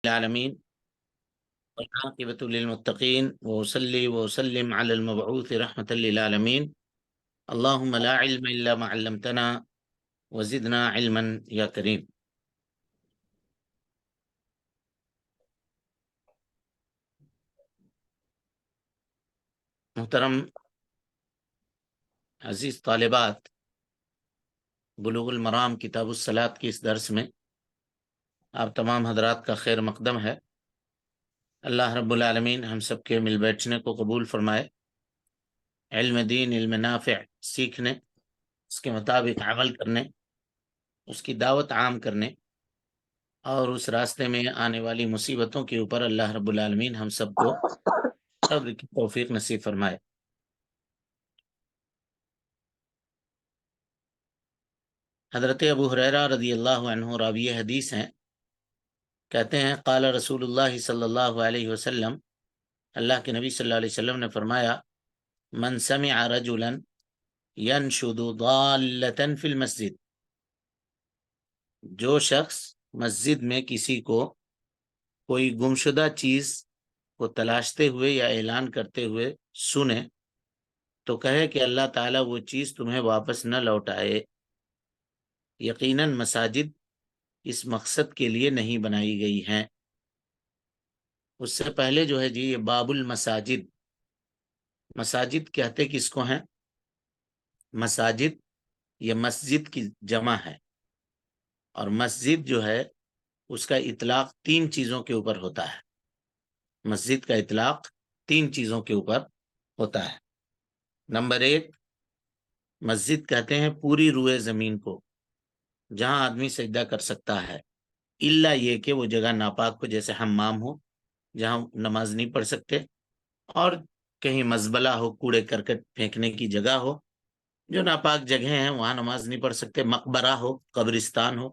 العالمين والعاقبة للمتقين وأصلي وأسلم على المبعوث رحمة للعالمين اللهم لا علم إلا ما علمتنا وزدنا علما يا كريم. محترم عزیز طالبات، بلوغ المرام کتاب الصلاۃ کے اس درس میں آپ تمام حضرات کا خیر مقدم ہے۔ اللہ رب العالمین ہم سب کے مل بیٹھنے کو قبول فرمائے، علم دین، علم نافع سیکھنے، اس کے مطابق عمل کرنے، اس کی دعوت عام کرنے اور اس راستے میں آنے والی مصیبتوں کے اوپر اللہ رب العالمین ہم سب کو صبر کی توفیق نصیب فرمائے۔ حضرت ابو ہریرہ رضی اللہ عنہ راوی حدیث ہیں، کہتے ہیں قال رسول اللہ صلی اللہ علیہ وسلم، اللہ کے نبی صلی اللہ علیہ وسلم نے فرمایا، من سمع رجلا ينشد ضالة في المسجد، جو شخص مسجد میں کسی کو کوئی گمشدہ چیز کو تلاشتے ہوئے یا اعلان کرتے ہوئے سنے تو کہے کہ اللہ تعالیٰ وہ چیز تمہیں واپس نہ لوٹائے۔ یقیناً مساجد اس مقصد کے لیے نہیں بنائی گئی ہیں۔ اس سے پہلے جو ہے یہ باب المساجد، مساجد کہتے کس کو ہیں؟ مساجد یہ مسجد کی جمع ہے، اور مسجد جو ہے اس کا اطلاق 3 چیزوں کے اوپر ہوتا ہے۔ مسجد کا اطلاق 3 چیزوں کے اوپر ہوتا ہے۔ نمبر 1، مسجد کہتے ہیں پوری روئے زمین کو جہاں آدمی سجدہ کر سکتا ہے، الا یہ کہ وہ جگہ ناپاک ہو، جیسے حمام ہو جہاں نماز نہیں پڑھ سکتے، اور کہیں مزبلہ ہو، کوڑے کرکٹ پھینکنے کی جگہ ہو، جو ناپاک جگہ ہیں وہاں نماز نہیں پڑھ سکتے۔ مقبرہ ہو، قبرستان ہو،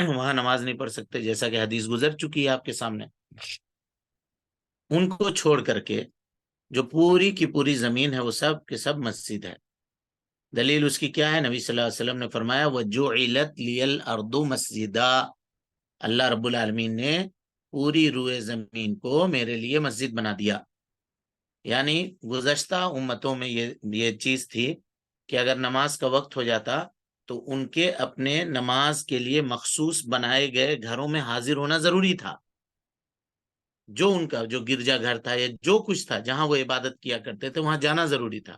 وہاں نماز نہیں پڑھ سکتے، جیسا کہ حدیث گزر چکی ہے آپ کے سامنے۔ ان کو چھوڑ کر کے جو پوری کی پوری زمین ہے وہ سب کے سب مسجد ہے۔ دلیل اس کی کیا ہے؟ نبی صلی اللہ علیہ وسلم نے فرمایا وَجُعِلَتْ لِيَ الْأَرْضُ مَسْجِدًا، اللہ رب العالمین نے پوری روئے زمین کو میرے لیے مسجد بنا دیا۔ یعنی گزشتہ امتوں میں یہ چیز تھی کہ اگر نماز کا وقت ہو جاتا تو ان کے اپنے نماز کے لیے مخصوص بنائے گئے گھروں میں حاضر ہونا ضروری تھا۔ جو ان کا جو گرجا گھر تھا یا جو کچھ تھا جہاں وہ عبادت کیا کرتے تھے وہاں جانا ضروری تھا۔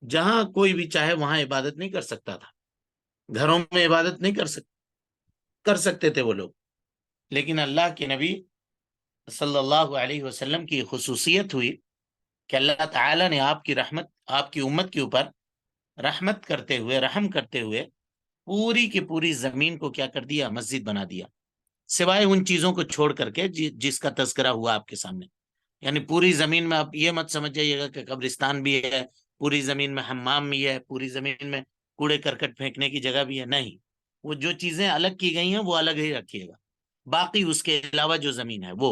جہاں کوئی بھی چاہے وہاں عبادت نہیں کر سکتا تھا، گھروں میں عبادت نہیں کر سکتے تھے وہ لوگ۔ لیکن اللہ کے نبی صلی اللہ علیہ وسلم کی خصوصیت ہوئی کہ اللہ تعالیٰ نے آپ کی رحمت، آپ کی امت کے اوپر رحمت کرتے ہوئے، رحم کرتے ہوئے پوری کی پوری زمین کو کیا کر دیا؟ مسجد بنا دیا، سوائے ان چیزوں کو چھوڑ کر کے جس کا تذکرہ ہوا آپ کے سامنے۔ یعنی پوری زمین میں آپ یہ مت سمجھ جائیے گا کہ قبرستان بھی ہے، پوری زمین میں حمام بھی ہے، پوری زمین میں کوڑے کرکٹ پھینکنے کی جگہ بھی ہے، نہیں۔ وہ جو چیزیں الگ کی گئی ہیں وہ الگ ہی رکھیے گا، باقی اس کے علاوہ جو زمین ہے وہ۔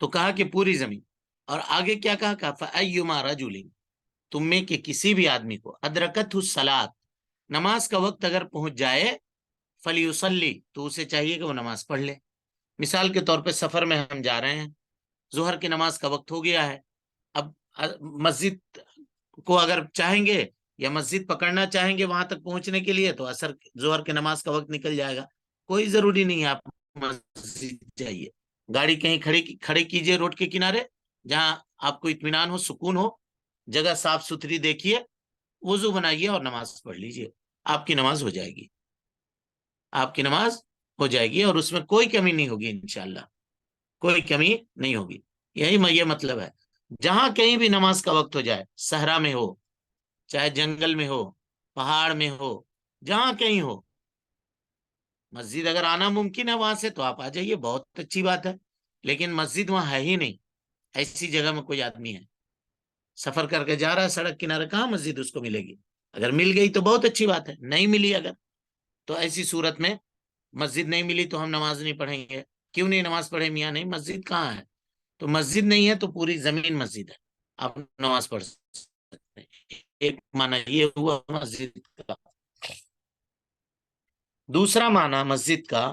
تو کہا کہ پوری زمین، اور آگے کیا کہا؟ فَأَيُّمَا رَجُلٍ، تم میں کہ کسی بھی آدمی کو ادرکتہ الصلاۃ، نماز کا وقت اگر پہنچ جائے، فَلْيُصَلِّ، تو اسے چاہیے کہ وہ نماز پڑھ لے۔ مثال کے طور پہ سفر میں ہم جا رہے ہیں، ظہر کی نماز کا وقت ہو گیا ہے، اب مسجد کو اگر چاہیں گے یا مسجد پکڑنا چاہیں گے وہاں تک پہنچنے کے لیے تو اثر ظہر کی نماز کا وقت نکل جائے گا۔ کوئی ضروری نہیں ہے آپ مسجد جائیے، گاڑی کہیں کھڑی کیجئے روڈ کے کنارے جہاں آپ کو اطمینان ہو، سکون ہو، جگہ صاف ستھری دیکھیے، وضو بنائیے اور نماز پڑھ لیجئے، آپ کی نماز ہو جائے گی، آپ کی نماز ہو جائے گی، اور اس میں کوئی کمی نہیں ہوگی انشاءاللہ، کوئی کمی نہیں ہوگی۔ یہی یہ مطلب ہے، جہاں کہیں بھی نماز کا وقت ہو جائے، صحرا میں ہو، چاہے جنگل میں ہو، پہاڑ میں ہو، جہاں کہیں ہو، مسجد اگر آنا ممکن ہے وہاں سے تو آپ آ جائیے، بہت اچھی بات ہے۔ لیکن مسجد وہاں ہے ہی نہیں، ایسی جگہ میں کوئی آدمی ہے سفر کر کے جا رہا ہے سڑک کنارے، کہاں مسجد اس کو ملے گی؟ اگر مل گئی تو بہت اچھی بات ہے، نہیں ملی اگر تو ایسی صورت میں مسجد نہیں ملی تو ہم نماز نہیں پڑھیں گے۔ کیوں نہیں نماز پڑھیں میاں؟ نہیں، مسجد کہاں ہے؟ تو مسجد نہیں ہے تو پوری زمین مسجد ہے، آپ نماز پڑھ سکتے ہیں۔ ایک معنی یہ ہوا مسجد کا۔ دوسرا معنی مسجد کا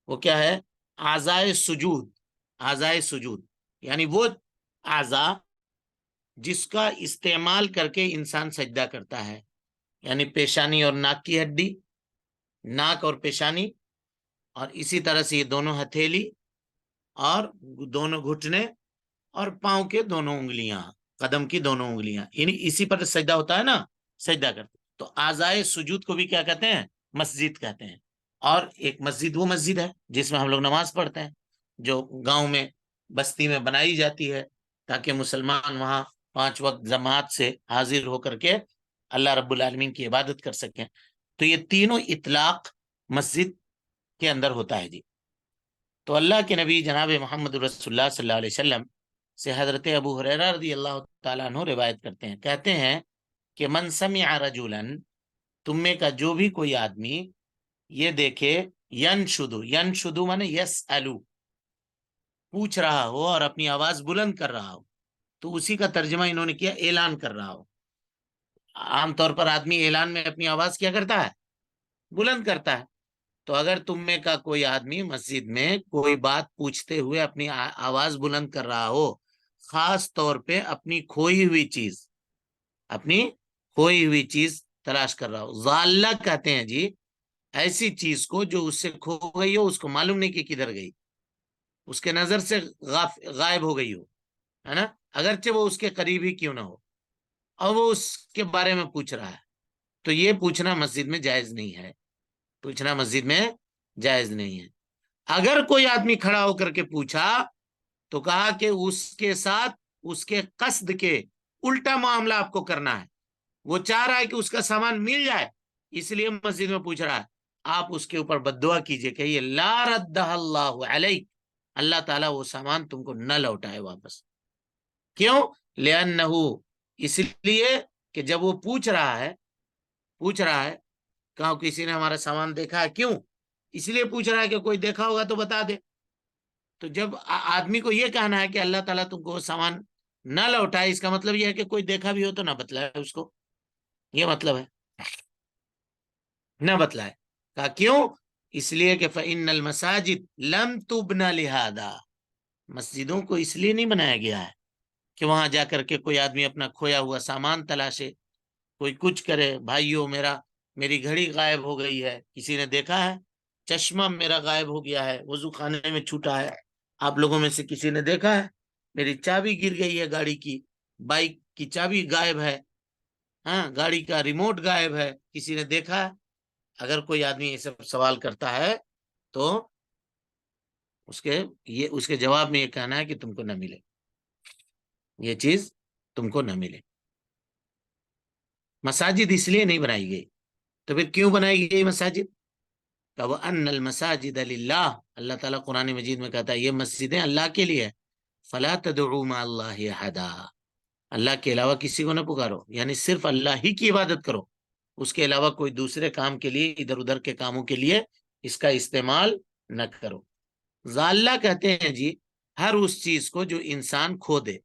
وہ کیا ہے؟ اعضائے سجود، اعضائے سجود یعنی وہ اعضا جس کا استعمال کر کے انسان سجدہ کرتا ہے، یعنی پیشانی اور ناک کی ہڈی، ناک اور پیشانی، اور اسی طرح سے یہ دونوں ہتھیلی اور دونوں گھٹنے اور پاؤں کے دونوں انگلیاں، قدم کی دونوں انگلیاں، یعنی اسی پر سجدہ ہوتا ہے نا، سجدہ کرتے تو اعضائے سجود کو بھی کیا کہتے ہیں؟ مسجد کہتے ہیں۔ اور ایک مسجد وہ مسجد ہے جس میں ہم لوگ نماز پڑھتے ہیں، جو گاؤں میں بستی میں بنائی جاتی ہے تاکہ مسلمان وہاں 5 وقت جماعت سے حاضر ہو کر کے اللہ رب العالمین کی عبادت کر سکیں۔ تو یہ تینوں اطلاق مسجد کے اندر ہوتا ہے جی۔ تو اللہ کے نبی جناب محمد رسول اللہ صلی اللہ علیہ وسلم سے حضرت ابو ہریرہ رضی اللہ تعالیٰ عنہ روایت کرتے ہیں، کہتے ہیں کہ من سمع رجلا، تم میں کا جو بھی کوئی آدمی یہ دیکھے، ینشدو، ینشدو مانے یسألو، پوچھ رہا ہو اور اپنی آواز بلند کر رہا ہو، تو اسی کا ترجمہ انہوں نے کیا اعلان کر رہا ہو۔ عام طور پر آدمی اعلان میں اپنی آواز کیا کرتا ہے؟ بلند کرتا ہے۔ تو اگر تم میں کا کوئی آدمی مسجد میں کوئی بات پوچھتے ہوئے اپنی آواز بلند کر رہا ہو، خاص طور پہ اپنی کھوئی ہوئی چیز، اپنی کھوئی ہوئی چیز تلاش کر رہا ہو، ضالہ کہتے ہیں جی ایسی چیز کو جو اس سے کھو گئی ہو، اس کو معلوم نہیں کہ کدھر گئی، اس کے نظر سے غائب ہو گئی ہو، ہے نا، اگرچہ وہ اس کے قریب ہی کیوں نہ ہو، اور وہ اس کے بارے میں پوچھ رہا ہے، تو یہ پوچھنا مسجد میں جائز نہیں ہے، پوچھنا مسجد میں جائز نہیں ہے۔ اگر کوئی آدمی کھڑا ہو کر کے پوچھا تو کہا کہ اس کے ساتھ اس کے قصد کے الٹا معاملہ آپ کو کرنا ہے، وہ چاہ رہا ہے کہ اس کا سامان مل جائے اس لیے مسجد میں پوچھ رہا ہے، آپ اس کے اوپر بد دعا کیجئے، کہیے لا ردہ اللہ علیک، اللہ تعالیٰ وہ سامان تم کو نہ لوٹائے واپس۔ کیوں؟ لأنہ، اس لیے کہ جب وہ پوچھ رہا ہے کہاں کسی نے ہمارا سامان دیکھا ہے، کیوں؟ اس لیے پوچھ رہا ہے کہ کوئی دیکھا ہوگا تو بتا دے۔ تو جب آدمی کو یہ کہنا ہے کہ اللہ تعالیٰ تم کو سامان نہ لوٹائے، اس کا مطلب یہ ہے کہ کوئی دیکھا بھی ہو تو نہ بتلائے اس کو، یہ مطلب ہے، نہ بتلائے۔ کہا کیوں؟ اس لیے کہ فإن المساجد لم تبن لہذا، مسجدوں کو اس لیے نہیں بنایا گیا ہے کہ وہاں جا کر کے کوئی آدمی اپنا کھویا ہوا سامان تلاشے، کوئی کچھ کرے۔ بھائیو، میری گھڑی غائب ہو گئی ہے، کسی نے دیکھا ہے؟ چشمہ میرا غائب ہو گیا ہے، وضو خانے میں چھوٹا ہے، آپ لوگوں میں سے کسی نے دیکھا ہے؟ میری چابی گر گئی ہے گاڑی کی، بائک کی چابی غائب ہے، ہاں، گاڑی کا ریموٹ غائب ہے، کسی نے دیکھا ہے؟ اگر کوئی آدمی یہ سب سوال کرتا ہے تو اس کے جواب میں یہ کہنا ہے کہ تم کو نہ ملے، یہ چیز تم کو نہ ملے۔ مساجد اس لیے نہیں بنائی گئی، تو پھر کیوں بنائی گئی مساجد؟ کہ وَأَنَّ الْمَسَاجِدَ لِلَّهِ، اللہ تعالیٰ قرآن مجید میں کہتا ہے یہ مسجدیں اللہ کے لیے، فَلَا تَدْعُوا مَعَ اللَّهِ أَحَدًا، اللہ کے علاوہ کسی کو نہ پکارو، یعنی صرف اللہ ہی کی عبادت کرو، اس کے علاوہ کوئی دوسرے کام کے لیے، ادھر ادھر کے کاموں کے لیے اس کا استعمال نہ کرو۔ ضالہ کہتے ہیں جی ہر اس چیز کو جو انسان کھو دے،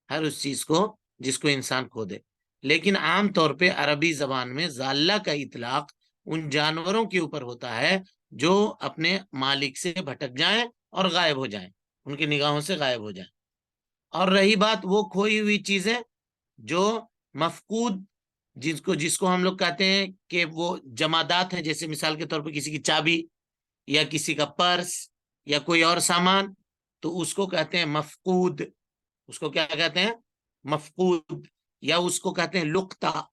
ہر اس چیز کو جس کو انسان کھو دے، لیکن عام طور پہ عربی زبان میں ضالہ کا اطلاق ان جانوروں کے اوپر ہوتا ہے جو اپنے مالک سے بھٹک جائیں اور غائب ہو جائیں، ان کی نگاہوں سے غائب ہو جائیں۔ اور رہی بات وہ کھوئی ہوئی چیزیں جو مفقود، جس کو ہم لوگ کہتے ہیں کہ وہ جمادات ہیں، جیسے مثال کے طور پہ کسی کی چابی یا کسی کا پرس یا کوئی اور سامان، تو اس کو کہتے ہیں مفقود، اس کو کیا کہتے ہیں؟ مفقود، یا اس کو کہتے ہیں لقطہ،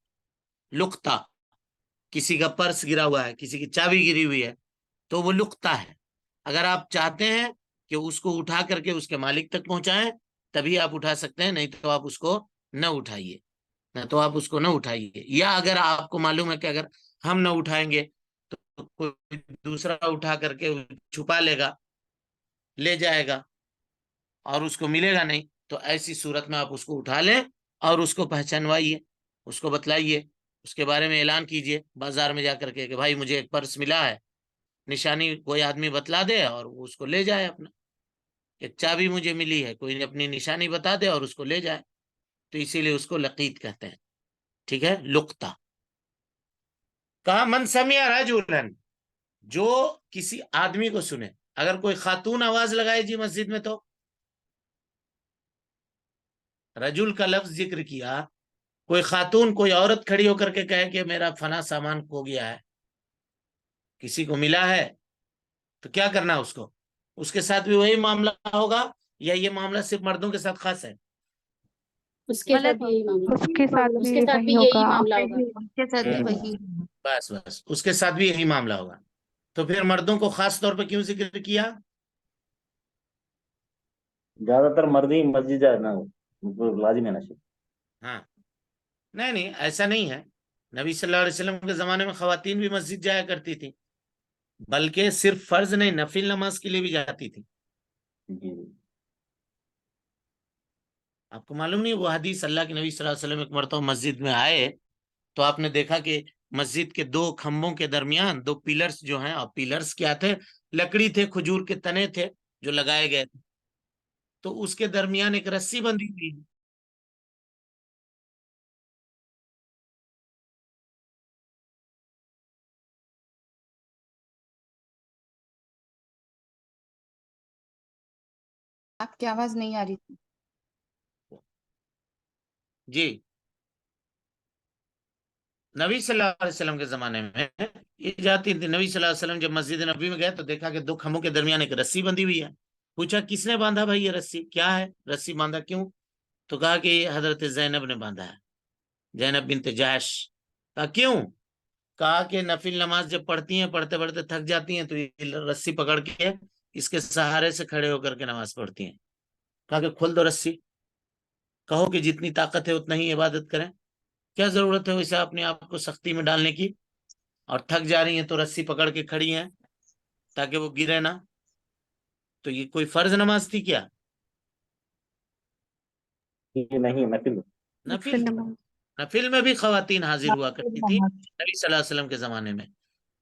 لقطہ، کسی کا پرس گرا ہوا ہے، کسی کی چابی گری ہوئی ہے تو وہ لقطہ ہے۔ اگر آپ چاہتے ہیں کہ اس کو اٹھا کر کے اس کے مالک تک پہنچائیں تبھی آپ اٹھا سکتے ہیں، نہیں تو آپ اس کو نہ اٹھائیے، یا اگر آپ کو معلوم ہے کہ اگر ہم نہ اٹھائیں گے تو کوئی دوسرا اٹھا کر کے چھپا لے گا، لے جائے گا اور اس کو ملے گا نہیں، تو ایسی صورت میں آپ اس کو اٹھا لیں اور اس کو پہچانوائیے، اس کو بتلائیے، اس کے بارے میں اعلان کیجئے بازار میں جا کر کے کہ بھائی مجھے ایک پرس ملا ہے، نشانی کوئی آدمی بتلا دے اور وہ اس کو لے جائے، اپنا ایک چابی مجھے ملی ہے، کوئی اپنی نشانی بتا دے اور اس کو لے جائے، تو اسی لیے اس کو لقیط کہتے ہیں، ٹھیک ہے، لقطہ۔ کہا من سمع رجلا، جو کسی آدمی کو سنے، اگر کوئی خاتون آواز لگائے جی مسجد میں تو رجل کا لفظ ذکر کیا، کوئی خاتون کوئی عورت کھڑی ہو کر کے کہے کہ میرا فنا سامان کھو گیا ہے، کسی کو ملا ہے، تو کیا کرنا ہے اس کو؟ اس کے ساتھ بھی وہی معاملہ ہوگا یا یہ معاملہ صرف مردوں کے ساتھ خاص ہے؟ اس کے ساتھ یہی معاملہ، اس کے ساتھ اس کے ساتھ بھی یہی معاملہ ہوگا، اس کے ساتھ بھی وہی بس اس کے ساتھ بھی یہی معاملہ ہوگا. تو پھر مردوں کو خاص طور پہ کیوں ذکر کیا؟ زیادہ تر مرد ہی مسجد جائے نا، لازم ہے نا. ہاں نہیں ایسا نہیں ہے. نبی صلی اللہ علیہ وسلم کے زمانے میں خواتین بھی مسجد جایا کرتی تھی، بلکہ صرف فرض نہیں نفل نماز کے لیے بھی جاتی تھی. جی آپ کو معلوم نہیں وہ حدیث، اللہ کے نبی صلی اللہ علیہ وسلم ایک مرتبہ مسجد میں آئے تو آپ نے دیکھا کہ مسجد کے دو کھمبوں کے درمیان دو پیلرز جو ہیں، اور پیلرز کیا تھے؟ لکڑی تھے، کھجور کے تنے تھے جو لگائے گئے تھے، تو اس کے درمیان ایک رسی بندھی ہوئی. آپ کی آواز نہیں آ رہی تھی. جی نبی صلی اللہ علیہ وسلم کے زمانے میں یہ جاتی تھی. نبی صلی اللہ علیہ وسلم جب مسجد نبی میں گئے تو دیکھا کہ دو کھمبوں کے درمیان ایک رسی بندھی ہوئی ہے. پوچھا کس نے باندھا بھائی یہ رسی؟ کیا ہے رسی باندھا کیوں؟ تو کہا کہ یہ حضرت زینب نے باندھا ہے، زینب بنت جاش. کہا کیوں؟ کہا کہ نفل نماز جب پڑھتی ہیں پڑھتے پڑھتے تھک جاتی ہیں تو یہ رسی پکڑ کے اس کے سہارے سے کھڑے ہو کر کے نماز پڑھتی ہیں. کہا کہ کھول دو رسی، کہو کہ جتنی طاقت ہے اتنا ہی عبادت کریں، کیا ضرورت ہے ویسے اپنے آپ کو سختی میں ڈالنے کی؟ اور تھک جا رہی ہیں تو رسی پکڑ کے کھڑی ہیں تاکہ وہ گرے نہ. تو یہ کوئی فرض نماز تھی کیا؟ نہیں نفل. نفل تھی. نفل میں بھی خواتین حاضر ہوا کرتی تھی نبی صلی اللہ علیہ وسلم کے زمانے میں.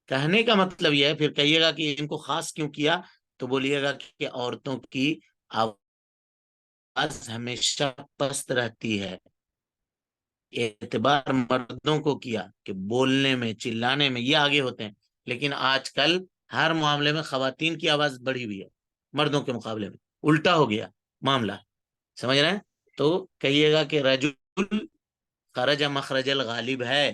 کہنے کا مطلب یہ ہے، پھر کہیے گا کہ ان کو خاص کیوں کیا، تو بولیے گا کہ عورتوں کی آواز ہمیشہ پست رہتی ہے. اعتبار مردوں کو کیا کہ بولنے میں چلانے میں یہ آگے ہوتے ہیں، لیکن آج کل ہر معاملے میں خواتین کی آواز بڑھی ہوئی ہے مردوں کے مقابلے میں. الٹا ہو گیا معاملہ، سمجھ رہے ہیں؟ تو کہیے گا کہ رجل خرج مخرج الغالب ہے،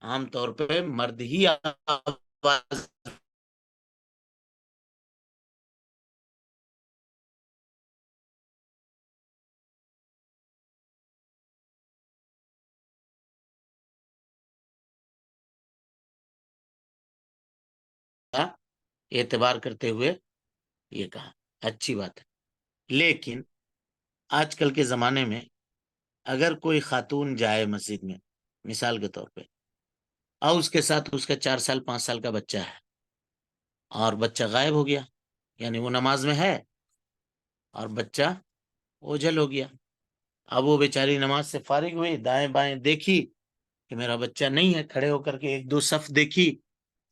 عام طور پہ مرد ہی آواز اعتبار کرتے ہوئے یہ کہا. اچھی بات ہے. لیکن آج کل کے زمانے میں اگر کوئی خاتون جائے مسجد میں مثال کے طور پہ، اور اس کے ساتھ اس کا 4 سال 5 سال کا بچہ ہے، اور بچہ غائب ہو گیا، یعنی وہ نماز میں ہے اور بچہ اوجھل ہو گیا. اب وہ بیچاری نماز سے فارغ ہوئی، دائیں بائیں دیکھی کہ میرا بچہ نہیں ہے، کھڑے ہو کر کے ایک دو صف دیکھی،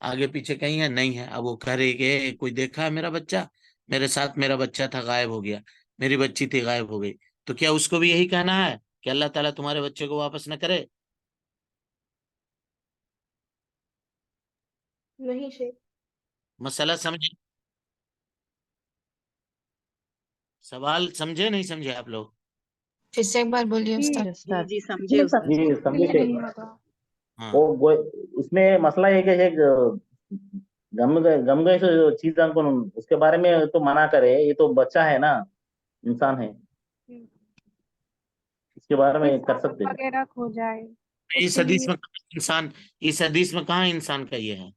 آگے پیچھے کہیں ہے نہیں ہے. اب وہ کہہ رہی کہ کوئی دیکھا ہے میرا بچہ؟ میرے ساتھ میرا بچہ تھا غائب ہو گیا، میری بچی تھی غائب ہو گئی. تو کیا اس کو بھی یہی کہنا ہے کہ اللہ تعالیٰ تمہارے بچے کو واپس نہ کرے؟ نہیں شیخ. مسئلہ سمجھے؟ سوال سمجھے نہیں سمجھے آپ لوگ؟ پھر سے ایک بار بولیے استاد. جی سمجھے استاد. جی سمجھے. ہاں وہ اس میں مسئلہ یہ کہ گم گئے جو چیز اس کے بارے میں تو منع کرے، یہ تو بچہ ہے نا، انسان ہے، اس کے بارے میں کر سکتے ہیں. وغیرہ کھو جائے اس حدیث میں انسان، اس حدیث میں کہاں انسان کا یہ ہے؟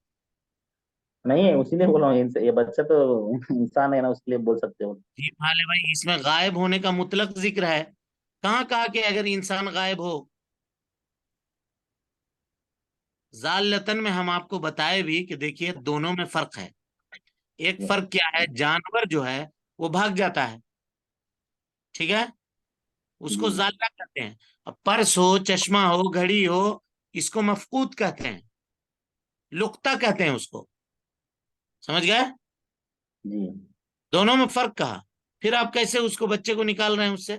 نہیں ہے، اسی لیے بولا ہوں یہ بچہ تو انسان ہے نا، اس کے لیے بول سکتے ہو. جی بھائی اس میں غائب ہونے کا مطلق ذکر ہے، کہاں کہا کہ اگر انسان غائب ہو؟ ذالتن میں ہم آپ کو بتائے بھی کہ دیکھیے دونوں میں فرق ہے. ایک فرق کیا ہے، جانور جو ہے وہ بھاگ جاتا ہے، ٹھیک ہے، اس کو ذالہ کہتے ہیں. اب پرس ہو، چشمہ ہو، گھڑی ہو، اس کو مفقود کہتے ہیں، لقطہ کہتے ہیں اس کو. سمجھ گئے؟ جی دونوں میں فرق کہا. پھر آپ کیسے اس کو بچے کو نکال رہے ہیں اس سے؟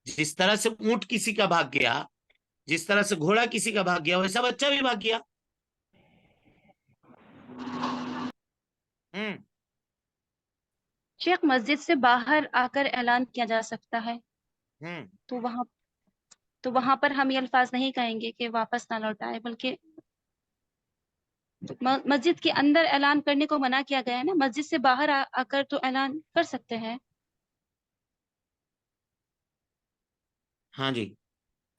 جس طرح سے اونٹ کسی کا بھاگ گیا، جس طرح سے گھوڑا کسی کا بھاگ گیا، ویسا بچہ بھی بھاگ گیا. شیخ مسجد سے باہر آ کر اعلان کیا جا سکتا ہے، ہوں تو وہاں پر ہم یہ الفاظ نہیں کہیں گے کہ واپس نہ لوٹائے، بلکہ مسجد کے اندر اعلان کرنے کو منع کیا گیا ہے نا، مسجد سے باہر آ کر تو اعلان کر سکتے ہیں۔ ہاں جی،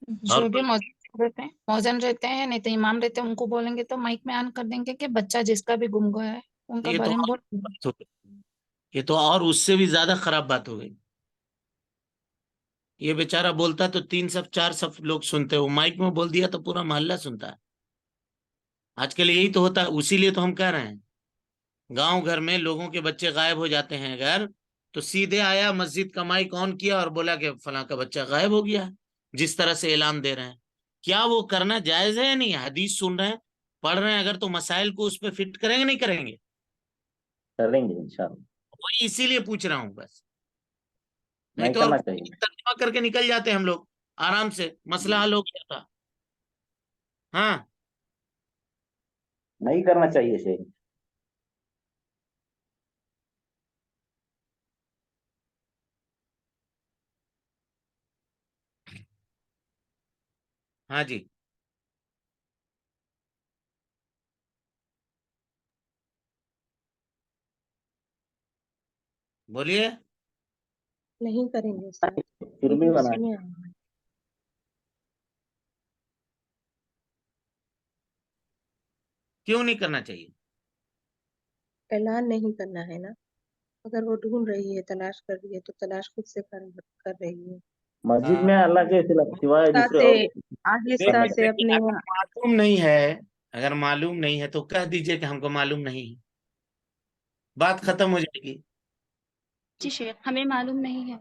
اور جو بھی موزن رہتے ہیں نہیں تو امام رہتے ہیں، ان کو بولیں گے تو مائک میں آن کر دیں گے کہ بچہ جس کا بھی گم گیا ہے ان کا یہ تو بارے میں اور بول۔ بات ہو گئی، یہ تو اور اس سے بھی زیادہ خراب بات ہو گئی۔ یہ بیچارہ بولتا تو 3 صف 4 صف لوگ سنتے، وہ مائک میں بول دیا تو پورا محلہ سنتا ہے۔ آج کل یہی تو ہوتا ہے، اسی لیے تو ہم کہہ رہے ہیں گاؤں گھر میں لوگوں کے بچے غائب ہو جاتے ہیں اگر، تو سیدھے آیا مسجد کا مائک آن کیا اور بولا کہ فلاں کا بچہ غائب ہو گیا ہے، جس طرح سے اعلان دے رہے ہیں۔ کیا وہ کرنا جائز ہے یا نہیں؟ حدیث سن رہے ہیں، پڑھ رہے ہیں، اگر تو مسائل کو اس پہ فٹ کریں گے نہیں کریں گے؟ کر لیں گے انشاءاللہ، وہی اسی لیے پوچھ رہا ہوں بس، نہیں نہیں تو اور کرنا چاہیے، ترجمہ کر کے نکل جاتے ہیں ہم لوگ آرام سے، مسئلہ حل ہو گیا تھا۔ ہاں نہیں کرنا چاہیے شیخ۔ ہاں جی، بولیے۔ نہیں کریں گے استاد، پھر بھی لیکن بنا سنیں کیوں نہیں کرنا چاہیے؟ اعلان نہیں کرنا ہے نا، اگر وہ ڈھونڈ رہی ہے، تلاش کر رہی ہے تو تلاش خود سے کر رہی ہے، مسجد میں اللہ کے سوائے دوسرے اور آہستہ سے اپنے اگر معلوم نہیں ہے، اگر معلوم نہیں ہے تو کہہ دیجئے کہ ہم کو معلوم نہیں ہے، بات ختم ہو جائے گی۔ جی شیخ ہمیں معلوم نہیں ہے۔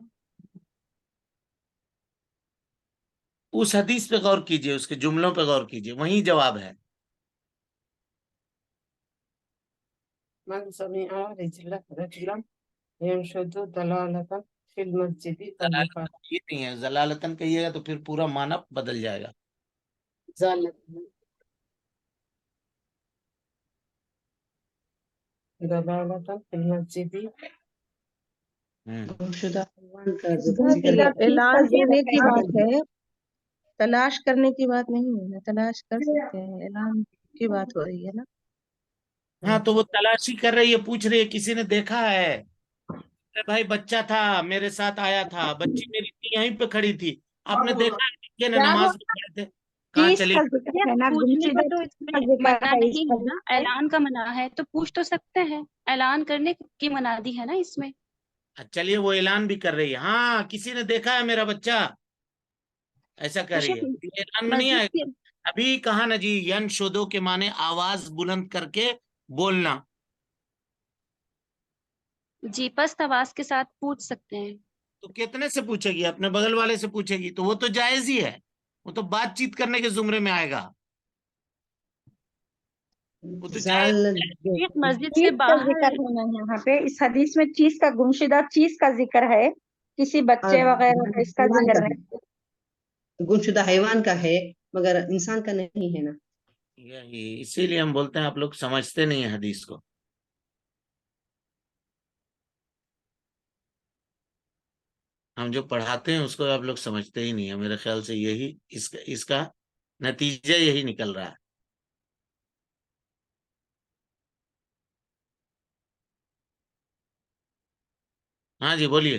اس حدیث پہ غور کیجئے، اس کے جملوں پہ غور کیجئے، وہیں جواب ہے۔ من سمع رجلا ينشد ضلالة في المسجد فليقل یہ نہیں ہے، ضلالتن کہیے گا تو پھر پورا معنی بدل جائے گا۔ ضلالة في المسجد اعلان دینے کی بات ہے، تلاش کرنے کی بات نہیں ہے نا، تلاش کر سکتے ہیں، اعلان کی بات ہو رہی ہے نا۔ ہاں تو وہ تلاشی کر رہی ہے، پوچھ رہی ہے کسی نے دیکھا ہے؟ ارے بھائی بچہ تھا میرے ساتھ آیا تھا، بچی میری تھی یہیں پہ کھڑی تھی، آپ نے دیکھا ہے؟ دیکھیے نا، نماز میں کھڑے تھے، کہاں چلی گئی؟ پوچھنے کا تو اس میں منع نہیں ہے نا، اعلان کا منع ہے تو پوچھ تو سکتے ہیں، اعلان کرنے کی منادی ہے نا اس میں۔ چلیے وہ اعلان بھی کر رہی ہے، ہاں کسی نے دیکھا ہے میرا بچہ، ایسا کہہ تو رہی شیخ ہے، یہ اعلان میں نہیں آئے مسجد گا۔ کے ابھی کہا نا جی، ین شودو کے معنی آواز بلند کر کے بولنا۔ جی پست آواز کے ساتھ پوچھ سکتے ہیں۔ تو کتنے سے پوچھے گی؟ اپنے بغل والے سے پوچھے گی تو وہ تو جائز ہی ہے، وہ تو بات چیت کرنے کے زمرے میں آئے گا، وہ تو جائز ہے۔ شیخ مسجد سے چیز کا باہر ذکر ہے نا یہاں پہ، اس حدیث میں چیز کا، گمشدہ چیز کا ذکر ہے، کسی بچے وغیرہ کا اس کا ذکر نہیں۔ گمشدہ حیوان کا ہے مگر انسان کا نہیں ہے نا۔ یہی اسی لیے ہم بولتے ہیں آپ لوگ سمجھتے نہیں ہیں حدیث کو۔ ہم جو پڑھاتے ہیں اس کو آپ لوگ سمجھتے ہی نہیں ہیں، میرے خیال سے یہی اس کا نتیجہ یہی نکل رہا ہے۔ ہاں جی بولیے۔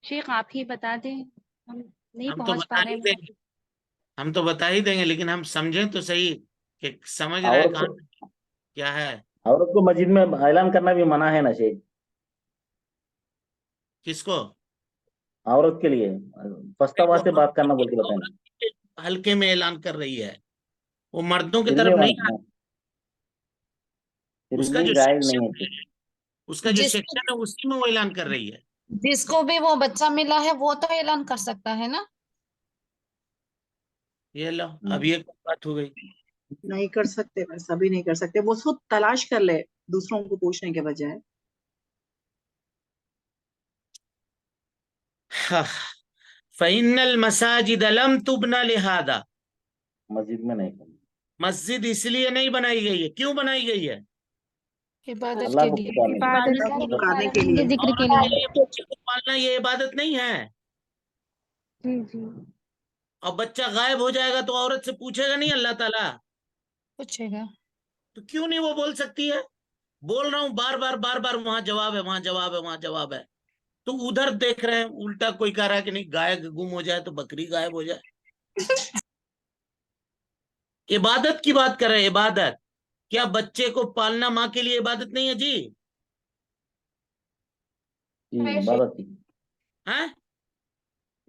شیخ آپ ہی بتا دیں، ہم نہیں ہم تو پہنچ بتا پا رہے ہی ہیں دیں وہاں گے، ہم تو بتا ہی دیں گے، لیکن ہم سمجھیں تو صحیح کہ سمجھ رہے ہیں عورت کہاں کو کیا ہے۔ عورت کو مسجد میں اعلان کرنا بھی منع ہے نا شیخ، کس کو؟ عورت کے لیے پست آواز سے بات کرنا بول کے بتائیں، عورت ہلکے میں اعلان کر رہی ہے، وہ مردوں کی پھر بھی طرف نہیں آ، پھر اس کا بھی جو جائز سیکشن نہیں ہے۔ ہے، اس کا جو جس سیکشن ہے اسی میں وہ اعلان کر رہی ہے۔ جس کو بھی وہ بچہ ملا ہے وہ تو اعلان کر سکتا ہے نا۔ یہ لو اب یہ بات ہو گئی۔ نہیں کر سکتے، ویسا بھی نہیں کر سکتے، وہ خود تلاش کر لے دوسروں کو پوچھنے کے بجائے۔ فَإِنَّ الْمَسَاجِدَ لَمْ تُبْنَ لِهَذَا، مسجد میں نہیں کرنا۔ مسجد اس لیے نہیں بنائی گئی ہے. کیوں بنائی گئی ہے؟ عبادت اللہ کے کو لیے. پکارنے کے لیے. اللہ کو عبادت پکارنے کے کے لیے. لیے. ذکر کے اور لیے. یہ بچے کو پالنا یہ عبادت نہیں ہے. جی جی. اور بچہ غائب ہو جائے گا تو عورت سے پوچھے گا نہیں اللہ تعالیٰ؟ پوچھے گا. تو کیوں نہیں وہ بول سکتی ہے؟ بول رہا ہوں بار بار وہاں جواب ہے، وہاں جواب ہے، وہاں جواب ہے. تو ادھر دیکھ رہے ہیں الٹا کوئی کہہ رہا ہے کہ نہیں گائے گم ہو جائے تو بکری غائب ہو جائے. عبادت کی بات کر رہے ہیں. عبادت کیا بچے کو پالنا ماں کے لیے عبادت نہیں ہے جی؟ جی عبادت تھی، ہاں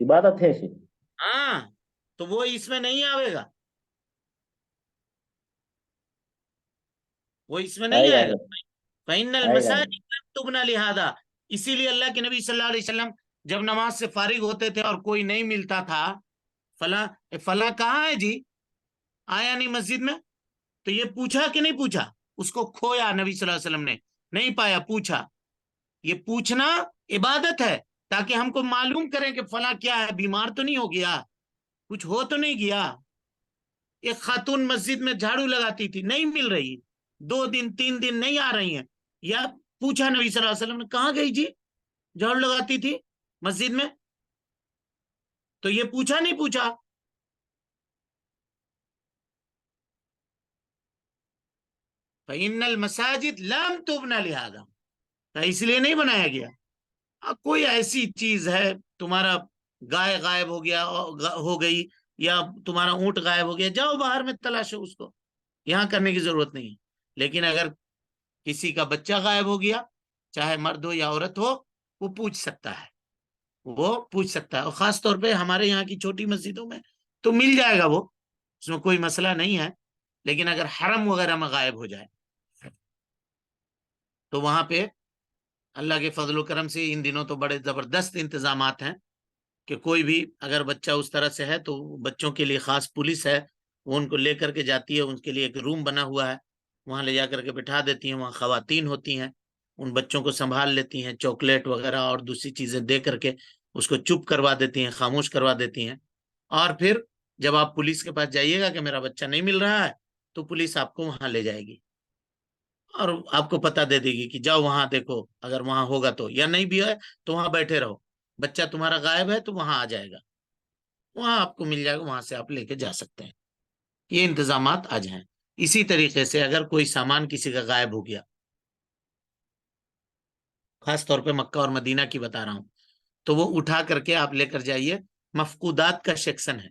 عبادت ہے شیخ. ہاں. تو وہ اس میں نہیں آئے گا، وہ اس میں نہیں آئے آئے گا، گا. فَإِنَّ آئے گا. الْمَسَاجِدَ لَمْ تُبْنَ لِهَذَا. اسی لیے اللہ کے نبی صلی اللہ علیہ وسلم جب نماز سے فارغ ہوتے تھے اور کوئی نہیں ملتا تھا، فلاں کہاں ہے جی؟ آیا نہیں مسجد میں. تو یہ پوچھا کہ نہیں پوچھا؟ اس کو کھویا نبی صلی اللہ علیہ وسلم نے، نہیں پایا، پوچھا. یہ پوچھنا عبادت ہے تاکہ ہم کو معلوم کریں کہ فلاں کیا ہے، بیمار تو نہیں ہو گیا، کچھ ہو تو نہیں گیا. ایک خاتون مسجد میں جھاڑو لگاتی تھی، نہیں مل رہی، 2 دن 3 دن نہیں آ رہی ہیں. یا پوچھا نبی صلی اللہ علیہ وسلم نے کہاں گئی جی؟ جھاڑو لگاتی تھی مسجد میں. تو یہ پوچھا نہیں پوچھا؟ فَإِنَّ الْمَسَاجِدَ لَمْ تُبْنَ لِهَذَا. تو اس لیے نہیں بنایا گیا. کوئی ایسی چیز ہے، تمہارا گائے غائب ہو گیا ہو گئی، یا تمہارا اونٹ غائب ہو گیا، جاؤ باہر میں تلاشو اس کو، یہاں کرنے کی ضرورت نہیں ہے. لیکن اگر کسی کا بچہ غائب ہو گیا، چاہے مرد ہو یا عورت ہو، وہ پوچھ سکتا ہے، وہ پوچھ سکتا ہے. اور خاص طور پہ ہمارے یہاں کی چھوٹی مسجدوں میں تو مل جائے گا، وہ اس میں کوئی مسئلہ نہیں ہے. لیکن اگر حرم وغیرہ میں غائب ہو جائے تو وہاں پہ اللہ کے فضل و کرم سے ان دنوں تو بڑے زبردست انتظامات ہیں کہ کوئی بھی اگر بچہ اس طرح سے ہے تو بچوں کے لیے خاص پولیس ہے، وہ ان کو لے کر کے جاتی ہے. ان کے لیے ایک روم بنا ہوا ہے، وہاں لے جا کر کے بٹھا دیتی ہیں. وہاں خواتین ہوتی ہیں، ان بچوں کو سنبھال لیتی ہیں، چاکلیٹ وغیرہ اور دوسری چیزیں دے کر کے اس کو چپ کروا دیتی ہیں، خاموش کروا دیتی ہیں. اور پھر جب آپ پولیس کے پاس جائیے گا کہ میرا بچہ نہیں مل رہا ہے، تو پولیس آپ کو وہاں لے جائے گی اور آپ کو پتہ دے دے گی کہ جاؤ وہاں دیکھو، اگر وہاں ہوگا تو، یا نہیں بھی ہے تو وہاں بیٹھے رہو. بچہ تمہارا غائب ہے تو وہاں آ جائے گا، وہاں آپ کو مل جائے گا، وہاں سے آپ لے کے جا سکتے ہیں. یہ انتظامات آج ہیں. اسی طریقے سے اگر کوئی سامان کسی کا غائب ہو گیا، خاص طور پہ مکہ اور مدینہ کی بتا رہا ہوں، تو وہ اٹھا کر کے آپ لے کر جائیے. مفقودات کا سیکشن ہے،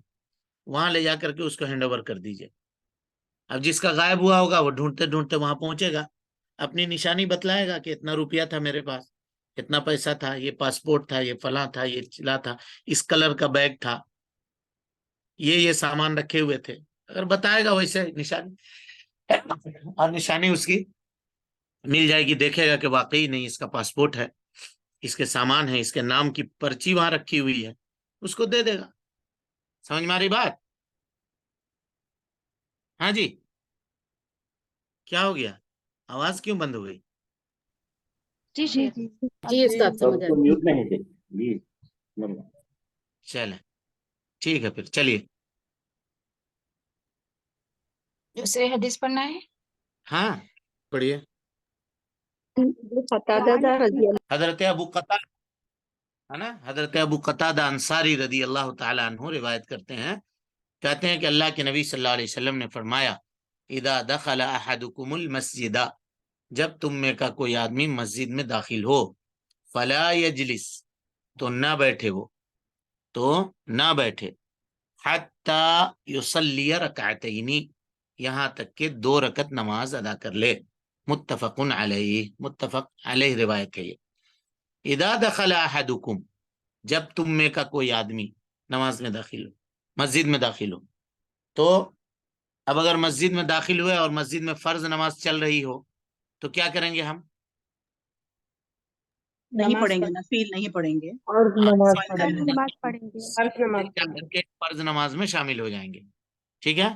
وہاں لے جا کر کے اس کو ہینڈ اوور کر دیجئے. اب جس کا غائب ہوا ہوگا وہ ڈھونڈتے ڈھونڈتے وہاں پہنچے گا، اپنی نشانی بتلائے گا کہ اتنا روپیہ تھا میرے پاس، اتنا پیسہ تھا، یہ پاسپورٹ تھا، یہ فلاں تھا، یہ چلا تھا، اس کلر کا بیگ تھا، یہ سامان رکھے ہوئے تھے. اگر بتائے گا ویسے نشانی، اور نشانی اس کی مل جائے گی. دیکھے گا کہ واقعی نہیں اس کا پاسپورٹ ہے، اس کے سامان ہے، اس کے نام کی پرچی وہاں رکھی ہوئی ہے، اس کو دے دے گا. سمجھ میں آ رہی بات؟ ہاں جی. کیا ہو گیا؟ آواز کیوں بند ہو گئی؟ جی جی. جی استاد تو سمجھ اس کو آئی. میوٹ نہیں تھے. جی چلیں ٹھیک ہے، پھر چلیے. دوسرے حدیث پڑھنا ہے. ہاں پڑھیے. قتادہ رضی اللہ حضرت ابو قتادہ ہے نا، حضرت ابو قتادہ انصاری رضی اللہ تعالی عنہ روایت کرتے ہیں، کہتے ہیں کہ اللہ کے نبی صلی اللہ علیہ وسلم نے فرمایا، اذا دخل احدکم المسجد، جب تم میں کا کوئی آدمی مسجد میں داخل ہو، فلا یجلس، تو نہ بیٹھے، وہ تو نہ بیٹھے، حتی یصلی رکعتین، یہاں تک کہ 2 رکعت نماز ادا کر لے. متفق علیہ، متفق علیہ روایت ہے یہ. اذا دخل احدکم، جب تم میں کا کوئی آدمی نماز میں داخل ہو، مسجد میں داخل ہو. تو اب اگر مسجد میں داخل ہوئے اور مسجد میں فرض نماز چل رہی ہو تو کیا کریں گے؟ ہم نہیں پڑھیں گے، نفیل نہیں پڑھیں گے، فرض نماز سوال پڑھیں کریں گے. گے. نماز پڑھیں گے. فرض نماز جا پڑھیں کر گے. کے فرض نماز میں شامل ہو جائیں گے. ٹھیک ہے،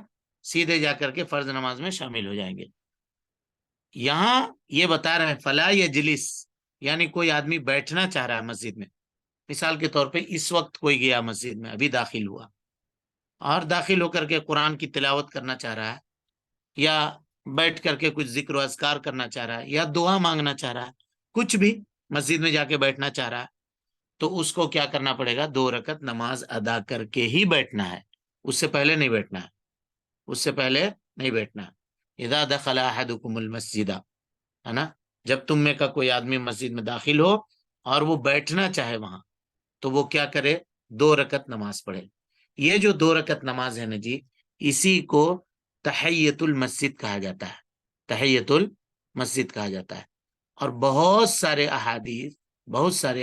سیدھے جا کر کے فرض نماز میں شامل ہو جائیں گے. یہاں یہ بتا رہے ہیں فلا یجلس، یعنی کوئی آدمی بیٹھنا چاہ رہا ہے مسجد میں. مثال کے طور پہ اس وقت کوئی گیا مسجد میں، ابھی داخل ہوا اور داخل ہو کر کے قرآن کی تلاوت کرنا چاہ رہا ہے، یا بیٹھ کر کے کچھ ذکر و اذکار کرنا چاہ رہا ہے یا دعا مانگنا چاہ رہا ہے، کچھ بھی مسجد میں جا کے بیٹھنا چاہ رہا ہے، تو اس کو کیا کرنا پڑے گا؟ 2 رکعت نماز ادا کر کے ہی بیٹھنا ہے، اس سے پہلے نہیں بیٹھنا ہے، اس سے پہلے نہیں بیٹھنا ہے۔ اذا دخل احدکم المسجد، ہے نا، جب تم میں کا کوئی آدمی مسجد میں داخل ہو اور وہ بیٹھنا چاہے وہاں، تو وہ کیا کرے؟ 2 رکعت نماز پڑھے۔ یہ جو 2 رکعت نماز ہے نا جی، اسی کو تحیت المسجد کہا جاتا ہے، تحیت المسجد کہا جاتا ہے۔ اور بہت سارے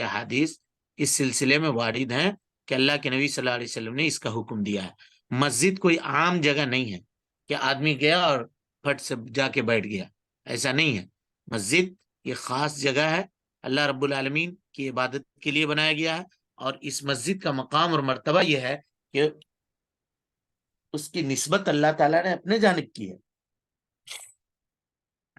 احادیث اس سلسلے میں وارد ہیں کہ اللہ کے نبی صلی اللہ علیہ وسلم نے اس کا حکم دیا ہے۔ مسجد کوئی عام جگہ نہیں ہے کہ آدمی گیا اور پھٹ سے جا کے بیٹھ گیا، ایسا نہیں ہے۔ مسجد یہ خاص جگہ ہے، اللہ رب العالمین کی عبادت کے لیے بنایا گیا ہے، اور اس مسجد کا مقام اور مرتبہ یہ ہے کہ اس کی نسبت اللہ تعالیٰ نے اپنے جانب کی ہے،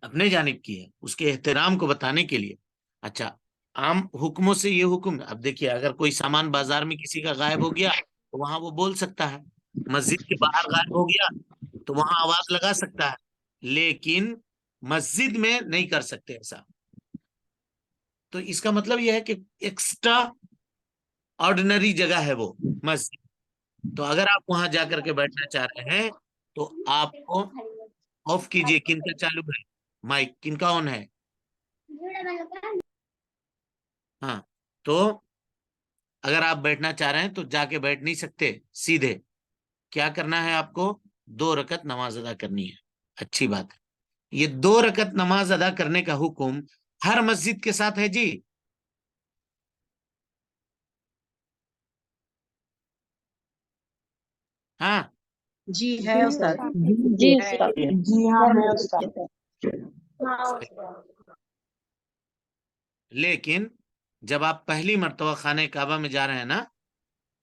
اپنے جانب کی ہے، اس کے احترام کو بتانے کے لیے۔ اچھا، عام حکموں سے یہ حکم، اب دیکھیے اگر کوئی سامان بازار میں کسی کا غائب ہو گیا تو وہاں وہ بول سکتا ہے، مسجد کے باہر غائب ہو گیا تو وہاں آواز لگا سکتا ہے، لیکن مسجد میں نہیں کر سکتے ایسا۔ تو اس کا مطلب یہ ہے کہ ایکسٹرا آرڈنری جگہ ہے وہ مسجد، تو اگر آپ وہاں جا کر کے بیٹھنا چاہ رہے ہیں تو آپ کو آف کیجئے۔ کن کا چالو ہے مائک؟ کن کا آن ہے؟ ہاں، تو اگر آپ بیٹھنا چاہ رہے ہیں تو جا کے بیٹھ نہیں سکتے، سیدھے کیا کرنا ہے آپ کو؟ 2 رکعت نماز ادا کرنی ہے۔ اچھی بات ہے، یہ 2 رکعت نماز ادا کرنے کا حکم ہر مسجد کے ساتھ ہے جی؟ ہاں، جی ہے استاد۔ جی استاد، جی ہاں ہر ہے مسجد استاد۔ کے ساتھ۔ لیکن جب آپ پہلی مرتبہ خانہ کعبہ میں جا رہے ہیں نا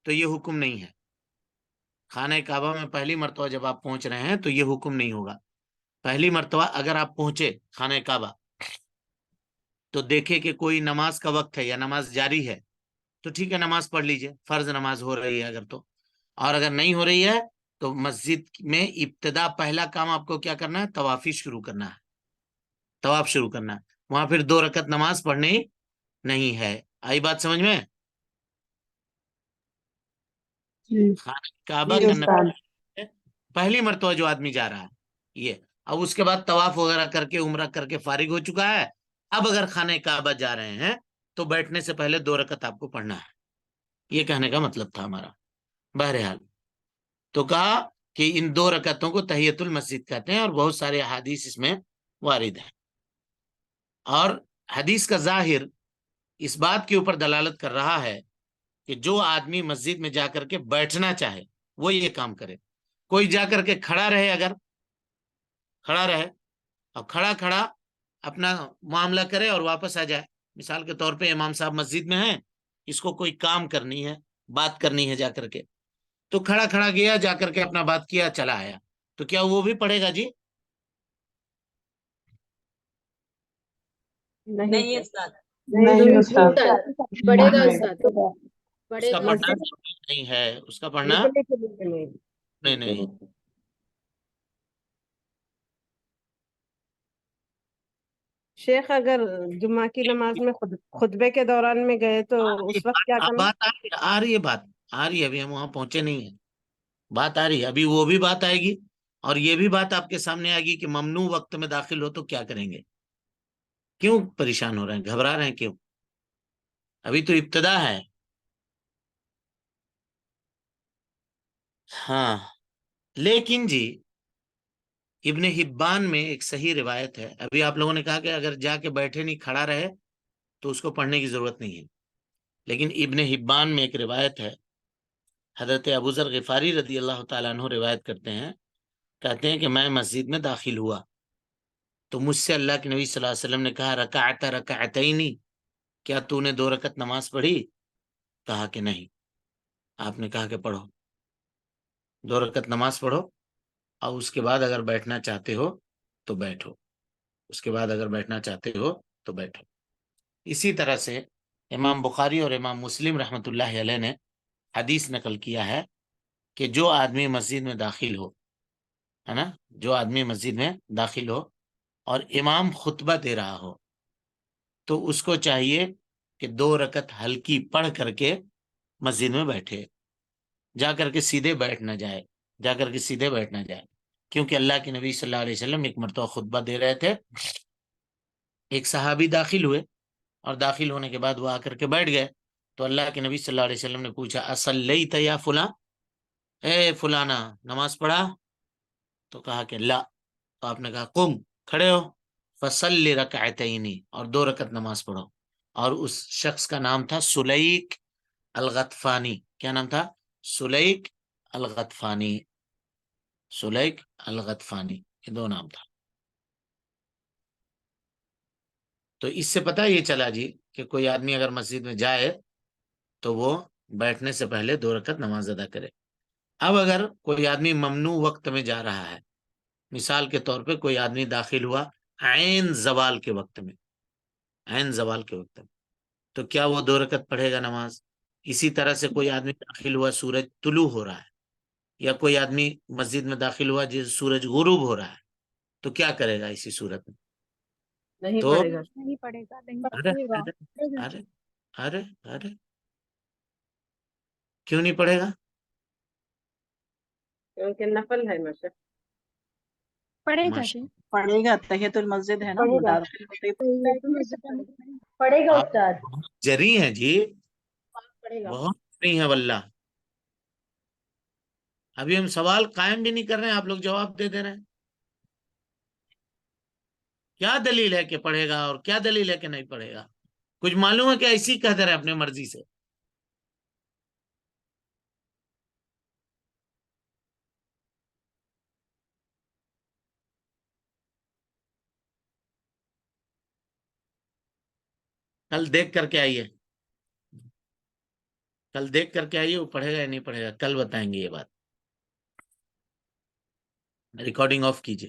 تو یہ حکم نہیں ہے۔ خانہ کعبہ میں پہلی مرتبہ جب آپ پہنچ رہے ہیں تو یہ حکم نہیں ہوگا۔ پہلی مرتبہ اگر آپ پہنچے خانہ کعبہ تو دیکھے کہ کوئی نماز کا وقت ہے یا نماز جاری ہے تو ٹھیک ہے، نماز پڑھ لیجئے، فرض نماز ہو رہی ہے اگر تو، اور اگر نہیں ہو رہی ہے تو مسجد میں ابتدا پہلا کام آپ کو کیا کرنا ہے؟ طوافی شروع کرنا ہے، طواف شروع کرنا ہے، وہاں پھر 2 رکعت نماز پڑھنی نہیں ہے۔ آئی بات سمجھ میں؟ خانہ کعبہ جی کا استاد۔ نقشہ پہلی مرتبہ جو آدمی جا رہا ہے یہ، اب اس کے بعد طواف وغیرہ کر کے عمرہ کر کے فارغ ہو چکا ہے، اب اگر خانہ کعبہ جا رہے ہیں تو بیٹھنے سے پہلے 2 رکعت آپ کو پڑھنا ہے، یہ کہنے کا مطلب تھا ہمارا۔ بہرحال تو کہا کہ ان 2 رکعتوں کو تحیت المسجد کہتے ہیں، اور بہت سارے احادیث اس میں وارد ہیں، اور حدیث کا ظاہر اس بات کے اوپر دلالت کر رہا ہے کہ جو آدمی مسجد میں جا کر کے بیٹھنا چاہے وہ یہ کام کرے۔ کوئی جا کر کے کھڑا رہے، اگر کھڑا رہے اور کھڑا کھڑا اپنا معاملہ کرے اور واپس آ جائے، مثال کے طور پہ امام صاحب مسجد میں ہیں، اس کو کوئی کام کرنی ہے، بات کرنی ہے جا کر کے، تو کھڑا کھڑا گیا، جا کر کے اپنا بات کیا، چلا آیا، تو کیا وہ بھی پڑھے گا جی؟ نہیں استاد، نہیں استاد۔ پڑھے گا استاد، اس پڑھے کا گا پڑھنا مسجد ضروری نہیں ہے، اس کا پڑھنا نکلنے کے لیے نہیں۔ نہیں۔ شیخ اگر جمعہ کی نماز میں خطبے کے دوران میں گئے تو اس وقت کیا کرنا؟ بات آ رہی ہے، بات آ رہی ہے، ابھی ہم وہاں پہنچے نہیں ہیں، بات آ رہی ہے، ابھی وہ بھی بات آئے گی، اور یہ بھی بات آپ کے سامنے آئے گی کہ ممنوع وقت میں داخل ہو تو کیا کریں گے۔ کیوں پریشان ہو رہے ہیں، گھبرا رہے ہیں کیوں؟ ابھی تو ابتدا ہے۔ ہاں، لیکن جی ابن حبان میں ایک صحیح روایت ہے، ابھی آپ لوگوں نے کہا کہ اگر جا کے بیٹھے نہیں کھڑا رہے تو اس کو پڑھنے کی ضرورت نہیں ہے، لیکن ابن حبان میں ایک روایت ہے، حضرت ابو ذر غفاری رضی اللہ تعالیٰ عنہ روایت کرتے ہیں، کہتے ہیں کہ میں مسجد میں داخل ہوا تو مجھ سے اللہ کے نبی صلی اللہ علیہ وسلم نے کہا رکعت رکعتین، کیا تو نے 2 رکعت نماز پڑھی؟ کہا کہ نہیں۔ آپ نے کہا کہ پڑھو، 2 رکعت نماز پڑھو، اور اس کے بعد اگر بیٹھنا چاہتے ہو تو بیٹھو، اس کے بعد اگر بیٹھنا چاہتے ہو تو بیٹھو۔ اسی طرح سے امام بخاری اور امام مسلم رحمۃ اللہ علیہ نے حدیث نقل کیا ہے کہ جو آدمی مسجد میں داخل ہو، ہے نا, جو آدمی مسجد میں داخل ہو اور امام خطبہ دے رہا ہو تو اس کو چاہیے کہ 2 رکعت ہلکی پڑھ کر کے مسجد میں بیٹھے, جا کر کے سیدھے بیٹھ نہ جائے, جا کر کے سیدھے بیٹھ نہ جائے. کیونکہ اللہ کے نبی صلی اللہ علیہ وسلم ایک مرتبہ خطبہ دے رہے تھے, ایک صحابی داخل ہوئے اور داخل ہونے کے بعد وہ آ کر کے بیٹھ گئے, تو اللہ کے نبی صلی اللہ علیہ وسلم نے پوچھا اصلیت یا فلاں, اے فلانا نماز پڑھا؟ تو کہا کہ لا. تو آپ نے کہا قم, کھڑے ہو, فصلی رکعتین, اور 2 رکعت نماز پڑھو. اور اس شخص کا نام تھا سلیک الغطفانی. کیا نام تھا؟ سلیک الغطفانی. سلیک الغطفانی, یہ 2 نام تھا. تو اس سے پتہ یہ چلا جی کہ کوئی آدمی اگر مسجد میں جائے تو وہ بیٹھنے سے پہلے 2 رکعت نماز ادا کرے. اب اگر کوئی آدمی ممنوع وقت میں جا رہا ہے, مثال کے طور پہ کوئی آدمی داخل ہوا عین زوال کے وقت میں, عین زوال کے وقت میں, تو کیا وہ 2 رکعت پڑھے گا نماز؟ اسی طرح سے کوئی آدمی داخل ہوا سورج طلوع ہو رہا ہے, یا کوئی آدمی مسجد میں داخل ہوا جس سورج غروب ہو رہا ہے, تو کیا کرے گا اسی صورت میں؟ نہیں تو پڑے گا. نہیں پڑے گا, نہیں ارے پڑے گا. ارے ارے ارے کیوں نہیں پڑھے گا؟ کیونکہ نفل ہے ماشاء پڑے گا ماشاء جی, پڑھے گا, تحیت المسجد ہے نا, پڑھے گا. داخل ہوتے ہی پڑے گا آپ استاد. بہت جری ہیں جی, پڑھے گا. بہت جری ہیں واللہ. ابھی ہم سوال قائم بھی نہیں کر رہے ہیں, آپ لوگ جواب دے رہے ہیں. کیا دلیل ہے کہ پڑھے گا اور کیا دلیل ہے کہ نہیں پڑھے گا؟ کچھ معلوم ہے کہ ایسی ہی کہتے رہے اپنے مرضی سے؟ کل دیکھ کر کے آئیے, کل دیکھ کر کے آئیے وہ پڑھے گا یا نہیں پڑھے گا, کل بتائیں گے یہ بات. ریکارڈنگ آف کیجیے.